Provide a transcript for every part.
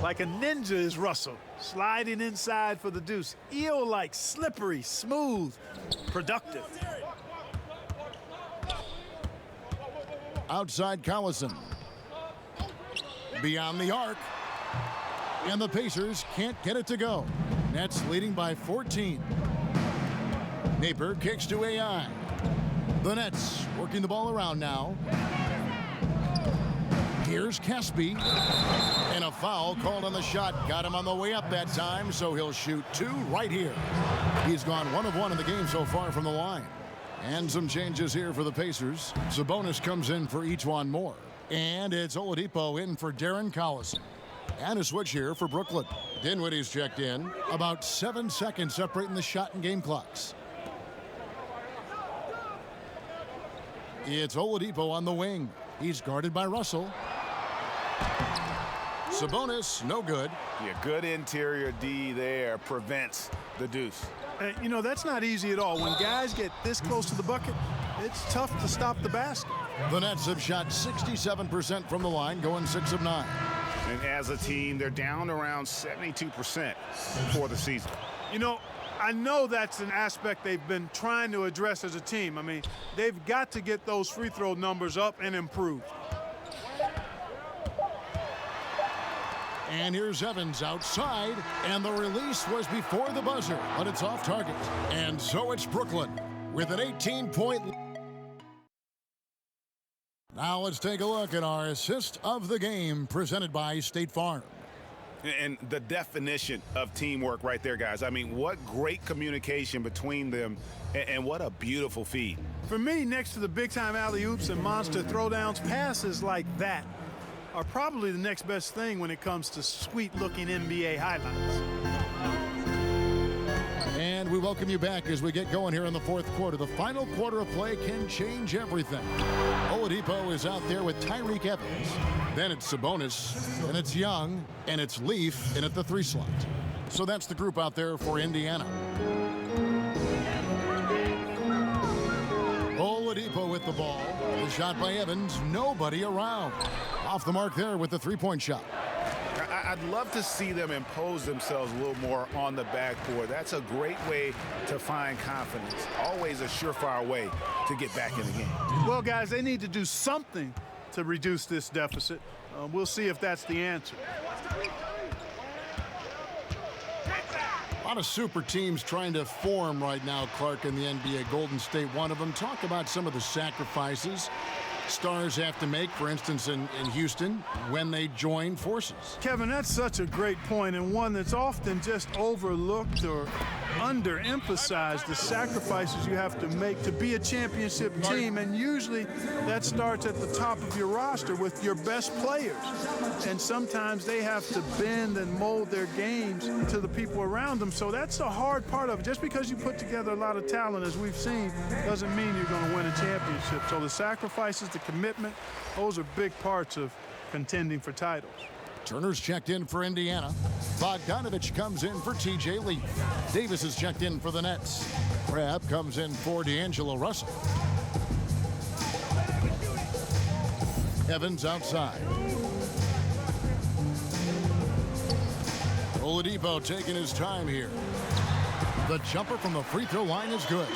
Like a ninja is Russell, sliding inside for the deuce. Eel-like, slippery, smooth, productive. Outside Collison. Beyond the arc. And the Pacers can't get it to go. Nets leading by 14. Napier kicks to AI. The Nets working the ball around now. Here's Caspi. And a foul called on the shot. Got him on the way up that time, so he'll shoot two right here. He's gone 1 of 1 in the game so far from the line. And some changes here for the Pacers. Sabonis comes in for each one more. And it's Oladipo in for Darren Collison. And a switch here for Brooklyn. Dinwiddie's checked in. About 7 seconds separating the shot and game clocks. It's Oladipo on the wing. He's guarded by Russell. Sabonis, no good. Yeah, good interior D there prevents the deuce. You know, that's not easy at all. When guys get this close to the bucket, it's tough to stop the basket. The Nets have shot 67% from the line, going 6 of 9. And as a team, they're down around 72% for the season. You know, I know that's an aspect they've been trying to address as a team. I mean, they've got to get those free throw numbers up and improve. And here's Evans outside, and the release was before the buzzer, but it's off target. And so it's Brooklyn with an 18-point. Now let's take a look at our assist of the game presented by State Farm. And the definition of teamwork right there, guys. I mean, what great communication between them, and what a beautiful feed. For me, next to the big-time alley-oops and monster throwdowns, passes like that are probably the next best thing when it comes to sweet-looking NBA highlights. And we welcome you back as we get going here in the fourth quarter. The final quarter of play can change everything. Oladipo is out there with Tyreek Evans. Then it's Sabonis, and it's Young, and it's Leaf in at the 3 slot. So that's the group out there for Indiana. Oladipo with the ball. The shot by Evans, nobody around. Off the mark there with the 3-point shot. I'd love to see them impose themselves a little more on the backboard. That's a great way to find confidence. Always a surefire way to get back in the game. Well, guys, they need to do something to reduce this deficit. We'll see if that's the answer. A lot of super teams trying to form right now, Clark, in the NBA. Golden State, one of them. Talk about some of the sacrifices stars have to make, for instance, in Houston, when they join forces. Kevin, that's such a great point, and one that's often just overlooked or underemphasized, the sacrifices you have to make to be a championship team, and usually that starts at the top of your roster with your best players. And sometimes they have to bend and mold their games to the people around them, so that's the hard part of it. Just because you put together a lot of talent, as we've seen, doesn't mean you're going to win a championship. So the sacrifices, the commitment, those are big parts of contending for titles. Turner's checked in for Indiana. Bogdanovich comes in for TJ Leaf. Davis is checked in for the Nets. Crabbe comes in for D'Angelo Russell. Evans outside. Oladipo taking his time here. The jumper from the free throw line is good.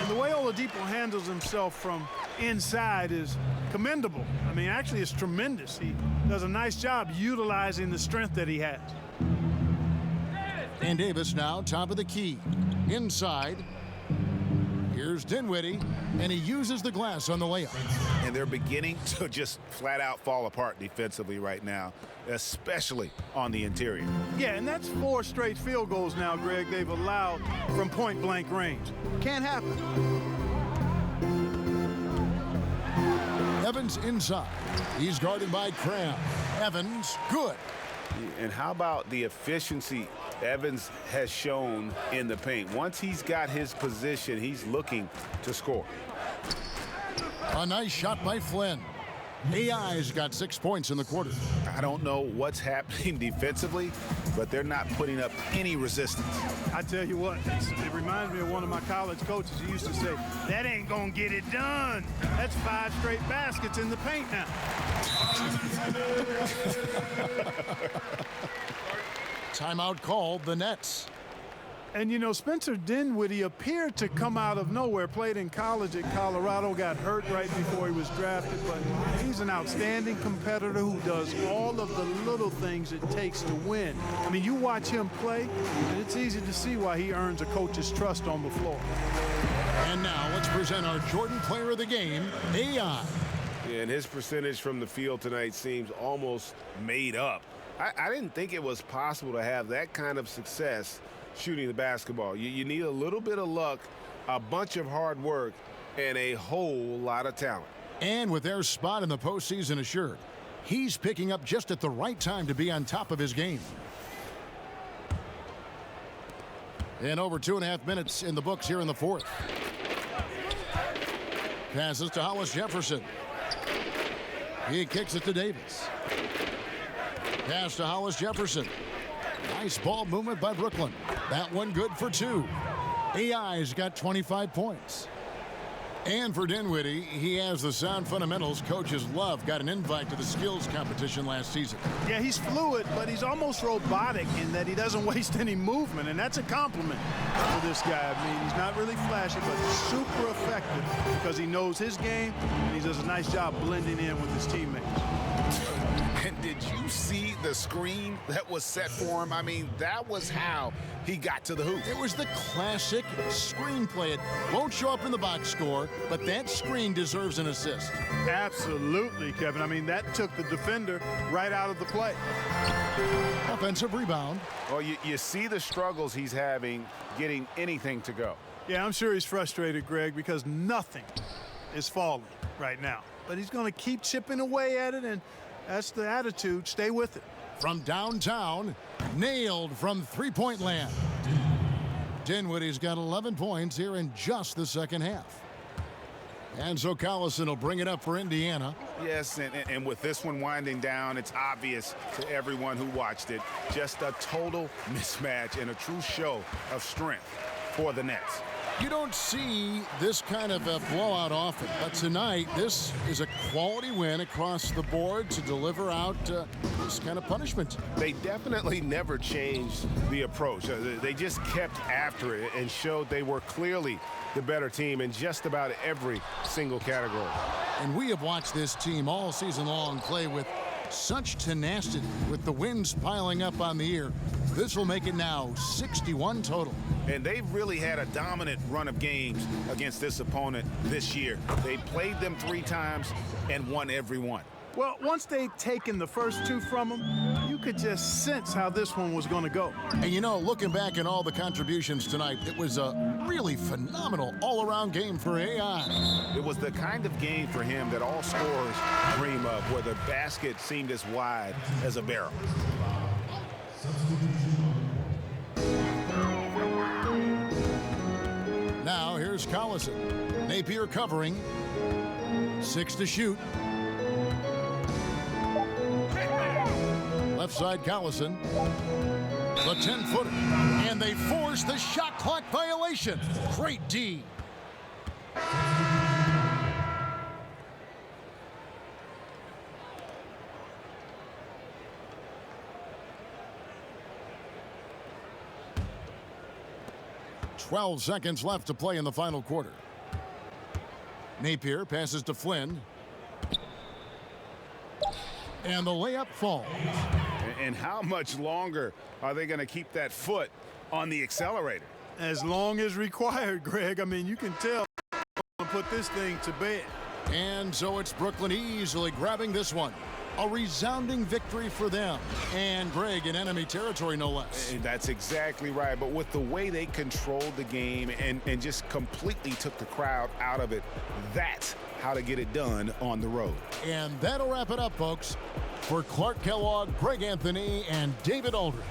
And the way Oladipo handles himself from inside is commendable. I mean, actually, it's tremendous. He does a nice job utilizing the strength that he has. And Davis now top of the key. Inside. Here's Dinwiddie, and he uses the glass on the layup. And they're beginning to just flat out fall apart defensively right now, especially on the interior. Yeah, and that's 4 straight field goals now, Greg, they've allowed from point-blank range. Can't happen. Evans inside. He's guarded by Crabbe. Evans, good. And how about the efficiency Evans has shown in the paint? Once he's got his position, he's looking to score. A nice shot by Flynn. AI's got 6 points in the quarter. I don't know what's happening defensively, but they're not putting up any resistance. I tell you what, it reminds me of one of my college coaches. He used to say, that ain't gonna get it done. That's 5 straight baskets in the paint now. Timeout called the Nets. And, you know, Spencer Dinwiddie appeared to come out of nowhere, played in college at Colorado, got hurt right before he was drafted, but he's an outstanding competitor who does all of the little things it takes to win. I mean, you watch him play, and it's easy to see why he earns a coach's trust on the floor. And now let's present our Jordan Player of the Game, AI. Yeah, and his percentage from the field tonight seems almost made up. I didn't think it was possible to have that kind of success shooting the basketball. You need a little bit of luck, a bunch of hard work, and a whole lot of talent. And with their spot in the postseason assured, he's picking up just at the right time to be on top of his game. And over 2.5 minutes in the books here in the fourth. Passes to Hollis Jefferson. He kicks it to Davis. Pass to Hollis Jefferson. Nice ball movement by Brooklyn. That one good for 2. AI's got 25 points. And for Dinwiddie, he has the sound fundamentals coaches love. Got an invite to the skills competition last season. Yeah, he's fluid, but he's almost robotic in that he doesn't waste any movement, and that's a compliment for this guy. I mean, he's not really flashy, but super effective because he knows his game, and he does a nice job blending in with his teammates. And did you see the screen that was set for him? I mean, that was how he got to the hoop. It was the classic screenplay. It won't show up in the box score, but that screen deserves an assist. Absolutely, Kevin. I mean, that took the defender right out of the play. Offensive rebound. Well, you see the struggles he's having getting anything to go. Yeah, I'm sure he's frustrated, Greg, because nothing is falling right now. But he's going to keep chipping away at it, and that's the attitude. Stay with it. From downtown, nailed from three-point land. Dinwiddie's got 11 points here in just the second half. And so Collison will bring it up for Indiana. Yes, and with this one winding down, it's obvious to everyone who watched it. Just a total mismatch and a true show of strength for the Nets. You don't see this kind of a blowout often, but tonight this is a quality win across the board to deliver out this kind of punishment. They definitely never changed the approach. They just kept after it and showed they were clearly the better team in just about every single category. And we have watched this team all season long play with such tenacity, with the wins piling up on the year. This will make it now 61 total. And they've really had a dominant run of games against this opponent this year. They played them 3 times and won every one. Well, once they'd taken the first 2 from him, you could just sense how this one was going to go. And you know, looking back at all the contributions tonight, it was a really phenomenal all-around game for AI. It was the kind of game for him that all scorers dream of, where the basket seemed as wide as a barrel. Now here's Collison. Napier covering. 6 to shoot. Left side Collison. The 10-footer. And they force the shot clock violation. Great D. "12 seconds left to play in the final quarter. Napier passes to Flynn. And the layup falls. And how much longer are they going to keep that foot on the accelerator? As long as required, Greg. I mean, you can tell they're going to put this thing to bed. And so it's Brooklyn easily grabbing this one. A resounding victory for them. And Greg in enemy territory, no less. And that's exactly right. But with the way they controlled the game and just completely took the crowd out of it, that's how to get it done on the road. And that'll wrap it up, folks. For Clark Kellogg, Greg Anthony, and David Aldridge,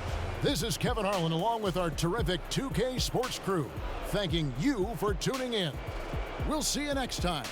this is Kevin Harlan along with our terrific 2K Sports crew, thanking you for tuning in. We'll see you next time